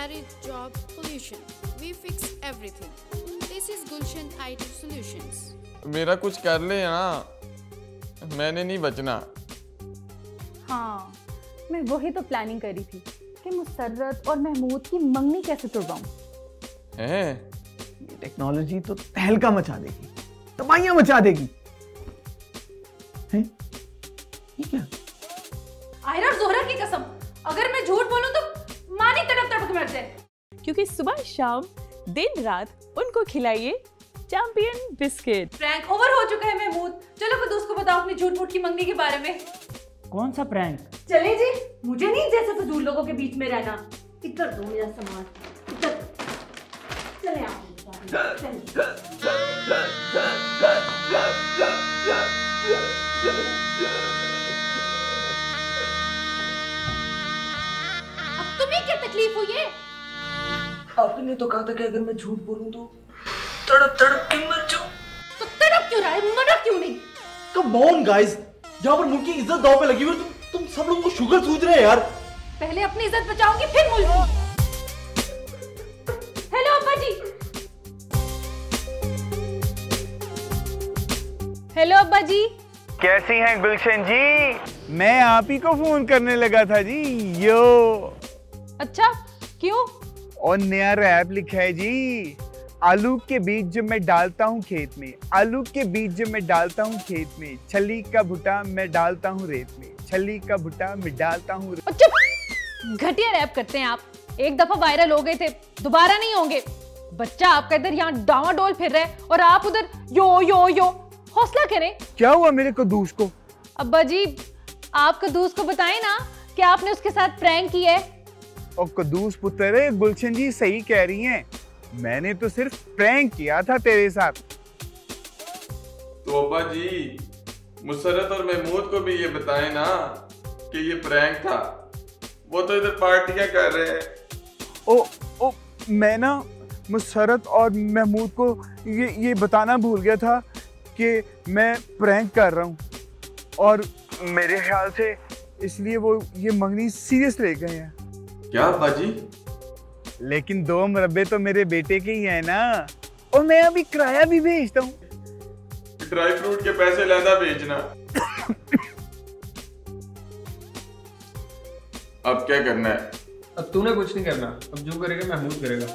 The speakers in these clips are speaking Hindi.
marriage, job, pollution. We fix everything. This is Gulshan IT Solutions. मेरा कुछ कर ले ना, मैंने नहीं बचना। हाँ, मैं वही तो प्लानिंग करी थी कि मुसर्रत और महमूद की मंगनी कैसे तोड़वाऊं। हैं? ये टेक्नोलॉजी तो तहलका मचा देगी, तबाहियां मचा देगी। हैं? ये क्या? आयरा और जोहरा की कसम, अगर मैं झूठ बोलूं तो मानी तड़प तड़प मर जाए। क्योंकि सुबह शाम दिन रात उनको खिलाइए चैंपियन बिस्किट। प्रैंक ओवर हो चुका है महमूद, चलो खुद उसको बताओ अपनी झूठ मूठ की मंगनी के बारे में। कौन सा प्रैंक? चले जी, मुझे नहीं जैसे फजूल लोगों के बीच में रहना। इधर दो मेरा सामान, इधर चले आप। अब तुम्हें क्या तकलीफ हुई है? आपने तो कहा था कि अगर मैं झूठ बोलूं तो तड़प तड़प के मर जाऊं। तो तड़प क्यों रहा है, मरा क्यों नहीं? कम ऑन गाइस, यहाँ पर मुल्क की इज्जत दांव पे लगी हुई है। तुम सब लोगों को शुगर सूझ रहे हैं यार। पहले अपनी इज्जत बचाओगी फिर मुल्क की। हेलो अब्बा जी। हेलो अब्बा जी। कैसी हैं गुलशन जी? मैं आप ही को फोन करने लगा था जी। यो अच्छा, क्यों? और नया रैप लिखा है जी। आलू के बीज जब मैं डालता हूँ खेत में, आलू के बीज जब मैं डालता हूँ खेत में, छली का भुट्टा मैं डालता हूँ रेत में, छली का भुट्टा मैं डालता हूँ। चुप! घटिया रैप करते हैं आप। एक दफा वायरल हो गए थे, दोबारा नहीं होंगे। बच्चा आपका इधर यहाँ डावाडोल फिर रहा है और आप उधर यो यो यो। हौसला करें। क्या हुआ मेरे कद्दूस को? अब्बा जी, आप कद्दूस को बताएं ना कि आपने उसके साथ प्रैंक किया है। और कद्दूस पुत्र, गुलशन जी सही कह रही हैं, मैंने तो सिर्फ प्रैंक किया था तेरे साथ। तो अब्बा जी, मुसर्रत और महमूद को भी ये बताएं ना कि ये प्रैंक था। वो तो इधर पार्टियां कर रहे हैं। ओ मैं ना मुसर्रत और महमूद को ये बताना भूल गया था कि मैं प्रैंक कर रहा हूँ, और मेरे ख्याल से इसलिए वो ये मंगनी सीरियस ले गए हैं। क्या अब्बा जी? लेकिन 2 मुरब्बे तो मेरे बेटे के ही हैं ना, और मैं अभी किराया भी भेजता हूँ। ड्राई फ्रूट के पैसे लैदा भेजना। अब क्या करना है? अब तूने कुछ नहीं करना, अब जो करेगा महमूद करेगा।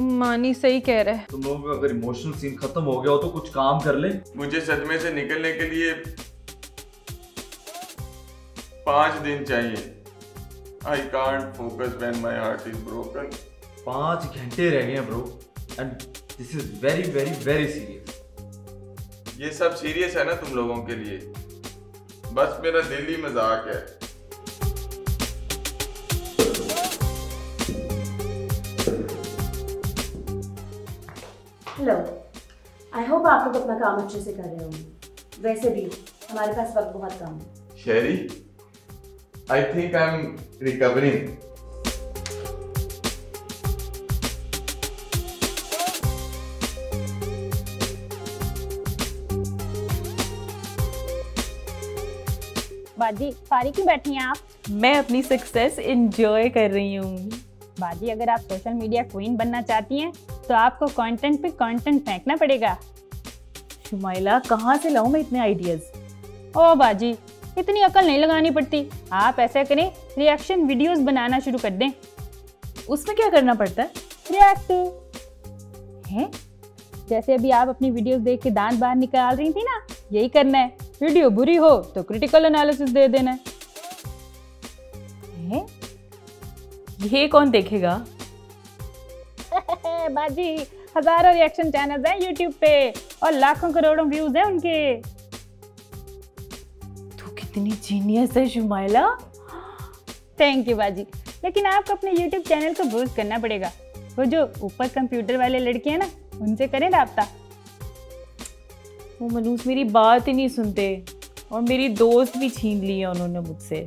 मानी सही कह रहा है। तुम लोगों का अगर इमोशनल सीन खत्म हो गया हो तो कुछ काम कर ले। मुझे सदमे से निकलने के लिए 5 दिन चाहिए। I can't focus when my heart is broken. 5 घंटे रह गए हैं bro, and this is very very very serious. ये सब सीरियस है ना तुम लोगों के लिए? बस मेरा दिल ही मजाक है। हेलो, आई होप आप लोग अपना काम अच्छे से कर रहे होंगे। वैसे भी हमारे पास वक्त बहुत कम है। शेरी, I think I'm recovering. बाजी, फारी क्यों बैठी हैं आप? मैं अपनी सक्सेस एंजॉय कर रही हूँ। बाजी, अगर आप सोशल मीडिया क्वीन बनना चाहती हैं तो आपको कंटेंट पे कंटेंट फेंकना पड़ेगा। शुमाइला, कहाँ से लाऊं मैं इतने आइडियाज? ओ बाजी, इतनी अकल नहीं लगानी पड़ती। आप ऐसा करें, रिएक्शन वीडियोस बनाना शुरू कर दें। उसमें क्या करना पड़ता है? रिएक्ट हैं? जैसे अभी आप अपनी वीडियोस देख के दांत बाहर निकाल रही थी ना, यही करना है। वीडियो बुरी हो तो क्रिटिकल एनालिसिस दे देना है। ये कौन देखेगा? बाजी, हजारों रिएक्शन चैनल्स हैं यूट्यूब पे और लाखों करोड़ों व्यूज हैं उनके। इतनी जीनियस है शुमाइला। थैंक यू बाजी, लेकिन आपको अपने YouTube चैनल को बूस्ट करना पड़ेगा। वो जो ऊपर कंप्यूटर वाले लड़के हैं ना, उनसे करें राब्ता। वो मनूस मेरी बात ही नहीं सुनते और मेरी दोस्त भी छीन ली है उन्होंने मुझसे।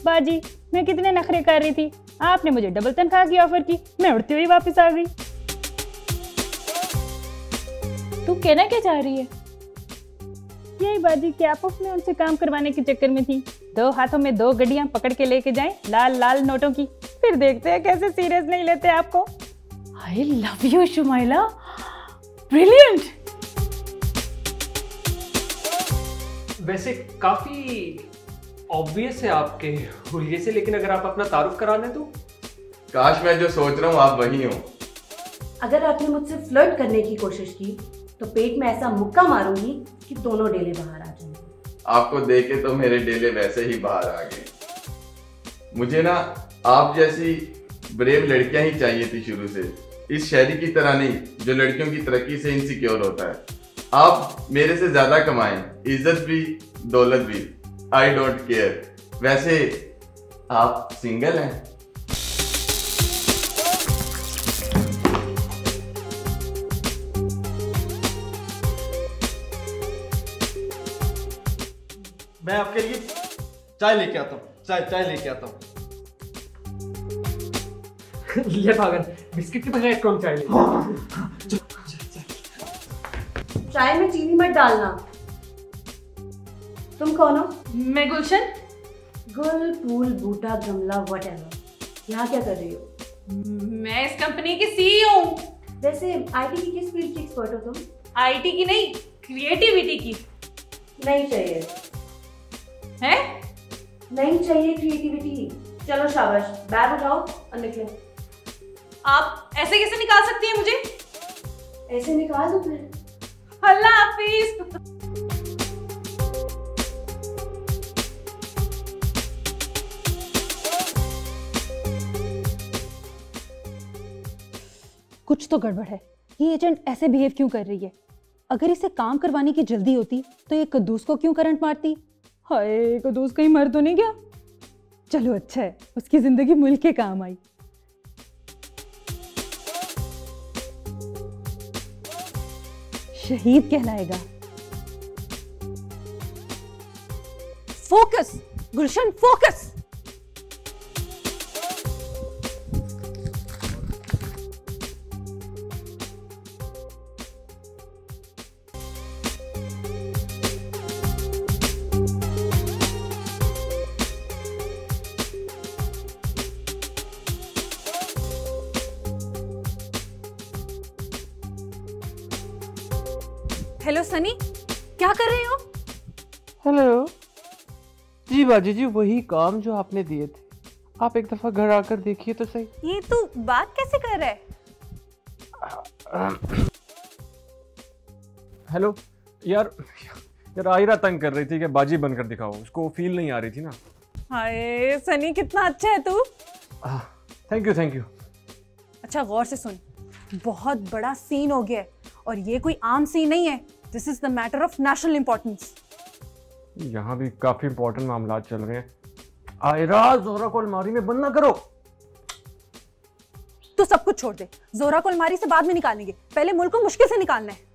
बाजी, मैं कितने नखरे कर रही थी, आपने मुझे डबल तनख्वाह की ऑफर की, मैं उड़ती हुई वापस आ गई। तू कहना क्या चाह रही है? यही बाजी कि आप अपने उनसे काम करवाने के चक्कर में थी। 2 हाथों में 2 गड्डियां पकड़ के लेके जाएं लाल लाल नोटों की, फिर देखते हैं कैसे सीरियस नहीं लेते आपको। I love you Shumaila, brilliant. वैसे काफी ऑब्वियस है आपके हुलिये से, लेकिन अगर आप अपना तारुफ करा लें तो। काश मैं जो सोच रहा हूँ आप वही हो। अगर आपने मुझसे फ्लर्ट करने की कोशिश की तो पेट में ऐसा मुक्का मारूंगी कि दोनों डेले बाहर आ जाएंगे। आपको देखे तो मेरे डेले वैसे ही बाहर आ गए। मुझे ना आप जैसी ब्रेव लड़कियां ही चाहिए थी शुरू से, इस शहरी की तरह नहीं जो लड़कियों की तरक्की से इनसिक्योर होता है। आप मेरे से ज्यादा कमाएं, इज्जत भी दौलत भी, आई डोंट केयर। वैसे आप सिंगल हैं? मैं आपके लिए चाय लेके आता हूँ, चाय लेके आता हूँ। ले पागल, बिस्किट के बगैर कौन चाय ले? चाय में चीनी मत डालना। तुम कौन हो? मैं गुलशन। गुल, फूल, बूटा, गमला, व्हाटएवर। यहाँ क्या कर रही हो? मैं इस कंपनी की सीईओ हूँ। वैसे आईटी की किस फील्ड की एक्सपर्ट हो तुम? आईटी की नहीं, क्रिएटिविटी की। नहीं चाहिए है? नहीं चाहिए क्रिएटिविटी। चलो शाबाश, बैग उठाओ और निकलो। आप ऐसे कैसे निकाल सकती हैं मुझे? ऐसे निकाल दो फिर। अल्लाह हाफिज। कुछ तो गड़बड़ है। ये एजेंट ऐसे बिहेव क्यों कर रही है? अगर इसे काम करवाने की जल्दी होती तो ये कद्दूस को क्यों करंट मारती? हाय, कद्दूस कहीं मर तो नहीं गया? चलो अच्छा है, उसकी जिंदगी मुल्क के काम आई। शहीद कहलाएगा। फोकस गुलशन, फोकस। हेलो सनी, क्या कर रहे हो? हेलो जी बाजी जी, वही काम जो आपने दिए थे। आप एक दफा घर आकर देखिए तो सही। ये तू बात कैसे कर रहा है? हेलो यार आयरा तंग कर रही थी कि बाजी बनकर दिखाओ, उसको फील नहीं आ रही थी ना। हाय सनी, कितना अच्छा है तू। Thank you. अच्छा गौर से सुन, बहुत बड़ा सीन हो गया है और ये कोई आम सीन नहीं है। This is the matter of national importance. यहाँ भी काफी इंपॉर्टेंट मामला चल रहे हैं। आयरा, जोहरा को अलमारी में बंद ना करो। तू सब कुछ छोड़ दे, जोहरा को अलमारी से बाद में निकालेंगे, पहले मुल्क को मुश्किल से निकालना है।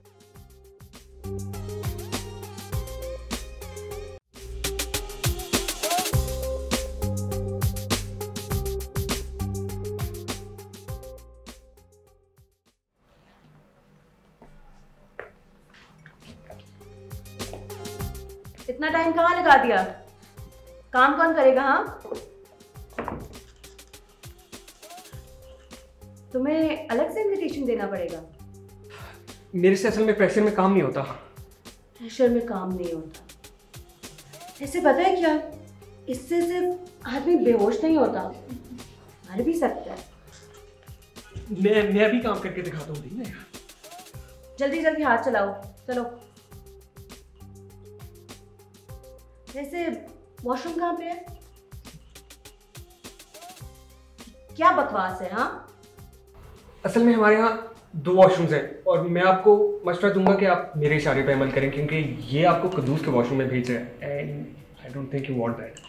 इतना टाइम कहाँ लगा दिया? काम कौन करेगा? हाँ, तुम्हें अलग से इनविटेशन देना पड़ेगा। मेरे से असल में प्रेशर में काम नहीं होता। प्रेशर में काम नहीं होता? ऐसे पता है क्या, इससे सिर्फ आदमी बेहोश नहीं होता, मर भी सकता है। मैं भी काम करके दिखाता हूँ। जल्दी जल्दी हाथ चलाओ, चलो। वैसे वॉशरूम कहाँ पे है? क्या बकवास है? हाँ, असल में हमारे यहाँ 2 वॉशरूम्स हैं और मैं आपको मशवरा दूंगा कि आप मेरे इशारे पे अमल करें, क्योंकि ये आपको कद्दूस के वॉशरूम में भेज रहा है and I don't think you want that.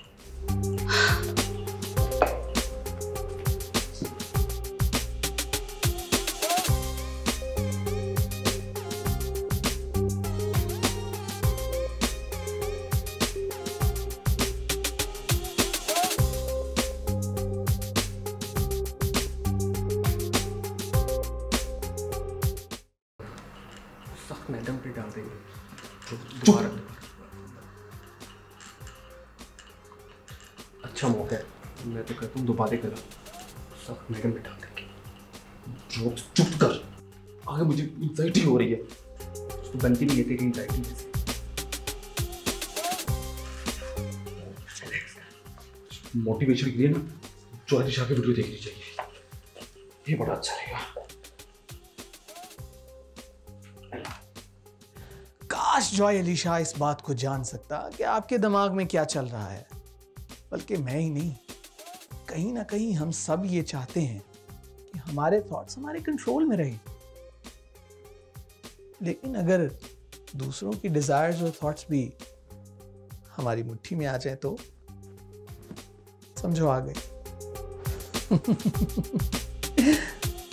Madam पे डाल देंगे दोबारा। अच्छा मौका है, मैं तो कहता हूँ दोबारा करा। सब मैडम बिठा देंगे। चुप कर, आगे मुझे एंजाइटी हो रही है। तो बनती नहीं है तेरी एंजाइटी जैसे। मोटिवेशन के लिए ना ज्वारी शाह की वीडियो देखनी चाहिए, ये बड़ा अच्छा रहेगा। काश जॉय अली शाह इस बात को जान सकता कि आपके दिमाग में क्या चल रहा है। बल्कि मैं ही नहीं, कहीं ना कहीं हम सब ये चाहते हैं कि हमारे थॉट्स हमारे कंट्रोल में रहे। लेकिन अगर दूसरों की डिजायर्स और थॉट्स भी हमारी मुट्ठी में आ जाए तो समझो आ गए।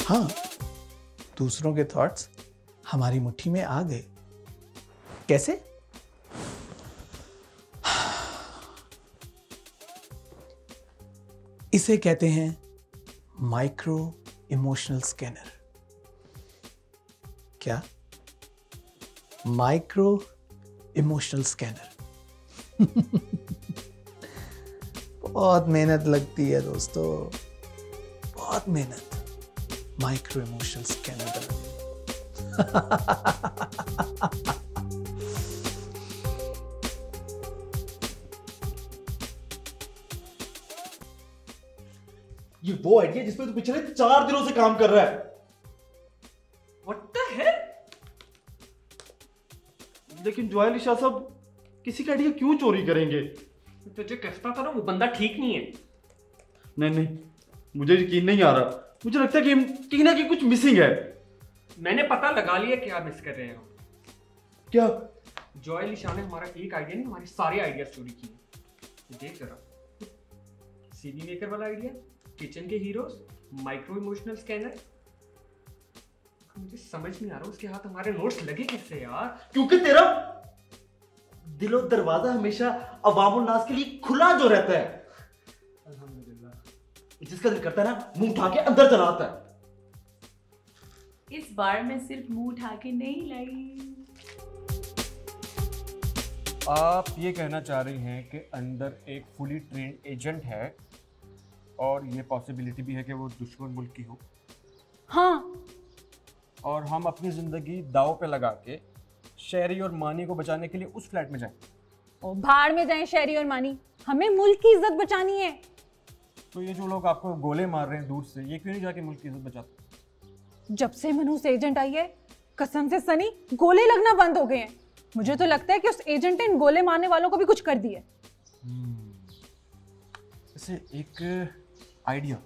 हाँ, दूसरों के थॉट्स हमारी मुट्ठी में आ गए। कैसे? इसे कहते हैं माइक्रो इमोशनल स्कैनर। क्या? Micro emotional scanner. बहुत मेहनत लगती है दोस्तों, बहुत मेहनत माइक्रो इमोशनल स्कैनर बनाने। ये वो आइडिया जिस पे तू पिछले 4 दिनों से काम कर रहा है। What the hell? लेकिन जॉय अली शाह साहब किसी का आइडिया क्यों चोरी करेंगे? तुझे कहता था ना वो बंदा ठीक नहीं है। नहीं, मुझे यकीन नहीं आ रहा। मुझे लगता है कि कहीं ना कहीं कुछ मिसिंग है। मैंने पता लगा लिया क्या मिस कर रहे हो। क्या? जॉय अली शाह ने हमारा एक आइडिया नहीं, हमारे सारे आइडियाज चोरी किए। देख जरा, सीडी मेकर वाला आइडिया, किचन के हीरोज, माइक्रो इमोशनल स्कैनर। मुझे समझ नहीं आ रहा उसके हाथ हमारे नोट्स लगे कैसे यार। क्योंकि तेरा दिलो दरवाजा हमेशा अवामुल नास के लिए खुला जो रहता है। अल्हम्दुलिल्लाह। जिसका दिल करता है ना मुंह उठा के अंदर चला आता है। इस बार मैं सिर्फ मुंह उठा के नहीं लाई। आप ये कहना चाह रही हैं कि अंदर एक फुली ट्रेन्ड एजेंट है और ये पॉसिबिलिटी भी है कि वो दुश्मन मुल्क की हो। हाँ, और हम अपनी ज़िंदगी दाव पे लगा के शहरी और मानी को बचाने के लिए उस फ्लैट में जाएं। ओ भाड़ में जाएं शहरी और मानी, हमें मुल्क की इज्जत बचानी है। तो ये जो लोग आपको गोले मार रहे हैं दूर से, ये क्यों नहीं जाके मुल्क की इज्जत बचाते? जब से मनहूस एजेंट आई है, कसम से सनी, गोले लगना बंद हो गए हैं। मुझे तो लगता है कि उस एजेंट ने इन गोले मारने वालों को भी कुछ कर दिया। जैसे एक आइडिया,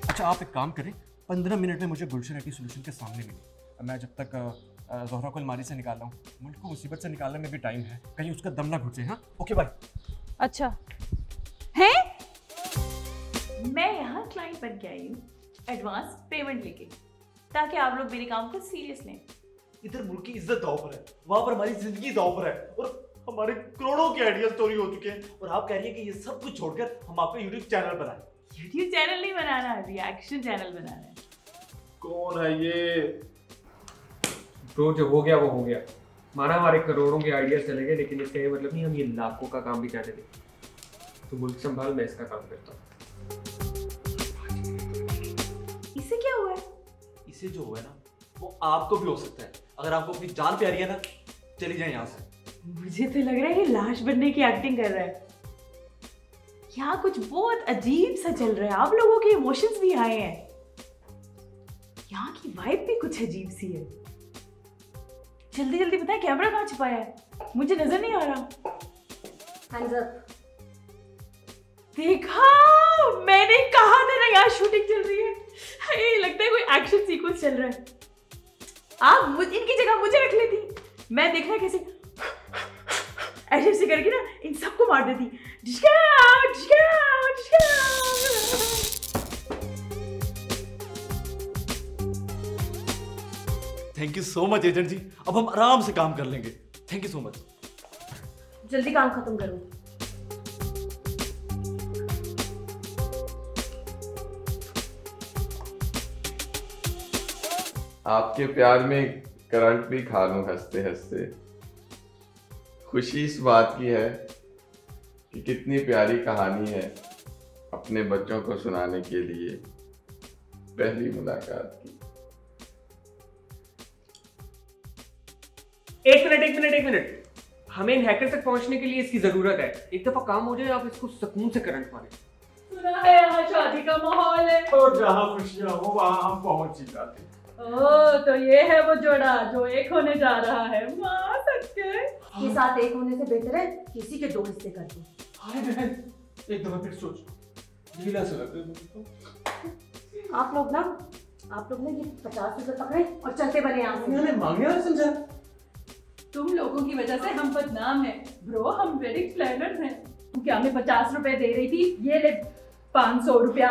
अच्छा आप एक काम करें, 15 मिनट में मुझे गुलशन आईटी सॉल्यूशन के सामने मिले। मैं जब तक ज़ोहरा को अलमारी से निकाल रहा हूँ, मुल्क को मुसीबत से निकालने में भी टाइम है, कहीं उसका दम ना घुटे। हाँ, ओके बाय। अच्छा है, मैं यहाँ क्लाइंट बन के आई हूँ एडवांस पेमेंट लेके, ताकि आप लोग मेरे काम को सीरियस लें। इधर मुल्क की इज्जत दाव पर है, वहां पर हमारी जिंदगी दाव पर है और हमारे करोड़ों के आइडिया चोरी हो चुके हैं। और आप कह रही है कि ये सब कुछ छोड़कर हम आपका यूट्यूब चैनल बनाएं। यूट्यूब चैनल नहीं बनाना, रिएक्शन चैनल बनाना है। कौन है ये? ब्रो, जो हो गया वो हो गया। माना हमारे करोड़ों के आइडिया चले गए, लेकिन इसका ये मतलब नहीं हम ये लाखों का काम भी जाने दें। तो मुल्क संभाल, मैं इसका काम करता हूँ। इससे क्या हुआ है? इसे जो हुआ है ना वो आपको भी हो सकता है। अगर आपको अपनी जान प्यारी है ना, चली जाए यहाँ से। मुझे तो लग रहा है ये लाश बनने की एक्टिंग कर रहा है। यहाँ कुछ बहुत अजीब सा चल रहा है, आप लोगों के इमोशंस भी आए हैं। यहाँ की वाइब भी कुछ अजीब सी है। जल्दी जल्दी बताएं, कैमरा कहाँ छुपाया है? मुझे नजर नहीं आ रहा। Hands up. देखा, मैंने कहा था ना यहाँ शूटिंग चल रही है। ये लगता है कोई एक्शन सीक्वेंस चल रहा है। आप इनकी जगह मुझे रख लेती, मैं देखना कैसे ऐसे करके ना इन सबको मार देती। Thank you so much agent ji, अब हम आराम से काम कर लेंगे। Thank you so much. जल्दी काम खत्म करो। आपके प्यार में करंट भी खा लूं हंसते हंसते। खुशी इस बात की है कि कितनी प्यारी कहानी है अपने बच्चों को सुनाने के लिए पहली मुलाकात की। एक मिनट। हमें इन हैकर तक पहुंचने के लिए इसकी जरूरत है। एक दफा काम हो जाए, आप इसको सुकून से करंट मारें। सुना है यहाँ शादी का माहौल है और जहाँ खुशियाँ हो वहाँ हम पहुँच ही जाते। ओह, तो ये है वो जोड़ा जो एक होने जा रहा है। माँ सच्चे के साथ एक होने से बेहतर है किसी के दो हिस्से कर दो। हाय बहन, एक दफा फिर सोचो, ढीला सा लग रहा है। आप लोग ना ये 50 रुपए पकड़े और चलते बने यहाँ से। मैंने मांगने वाला समझा। तुम लोगों की वजह से हम बदनाम हैं ब्रो। हम वेडिंग प्लानर्स हैं। तू क्या हमें 50 रुपए दे रही थी? ये ले 500 रुपया।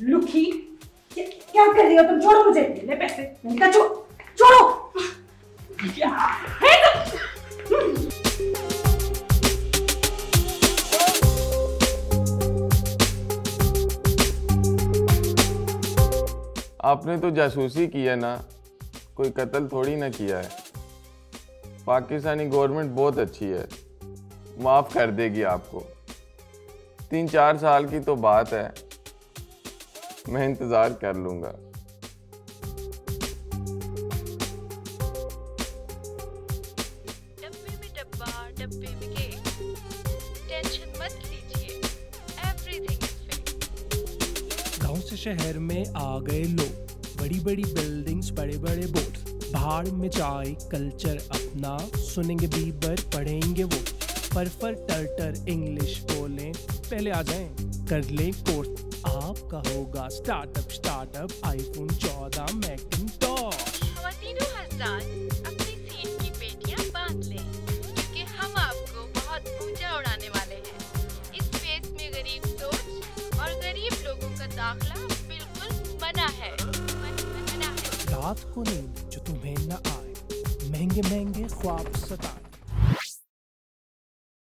लुखी क्या कर रही हो तुम? छोड़ो मुझे। ले पैसे। मैंने कहा छोड़ो। क्या है आपने तो जासूसी किया ना, कोई कत्ल थोड़ी ना किया है। पाकिस्तानी गवर्नमेंट बहुत अच्छी है, माफ कर देगी आपको। 3-4 साल की तो बात है, मैं इंतजार कर लूंगा। डब्बे में डब्बा, डब्बे में केक। टेंशन मत लीजिए, एवरीथिंग इज फिक्स्ड। गांव से शहर में आ गए लोग, बड़ी बड़ी बिल्डिंग्स, बड़े बड़े बोर्ड, भाड़ में जाए कल्चर अपना, सुनेंगे बीबर पढ़ेंगे वो, फर टर इंग्लिश बोलें, पहले आ जाएं कर लें कोर्स। आपका होगा स्टार्टअप आईफोन 14 मैकिंटॉश। ख़वातीनो हज़रात, अपनी सीट की पेटियां बांध लें, क्योंकि हम आपको बहुत ऊंचा उड़ाने वाले हैं। इस स्पेस में गरीब सोच और गरीब लोगों का दाखला बिल्कुल मना है। रात को नींद जो तुम्हें न आए, महंगे ख्वाब सताए,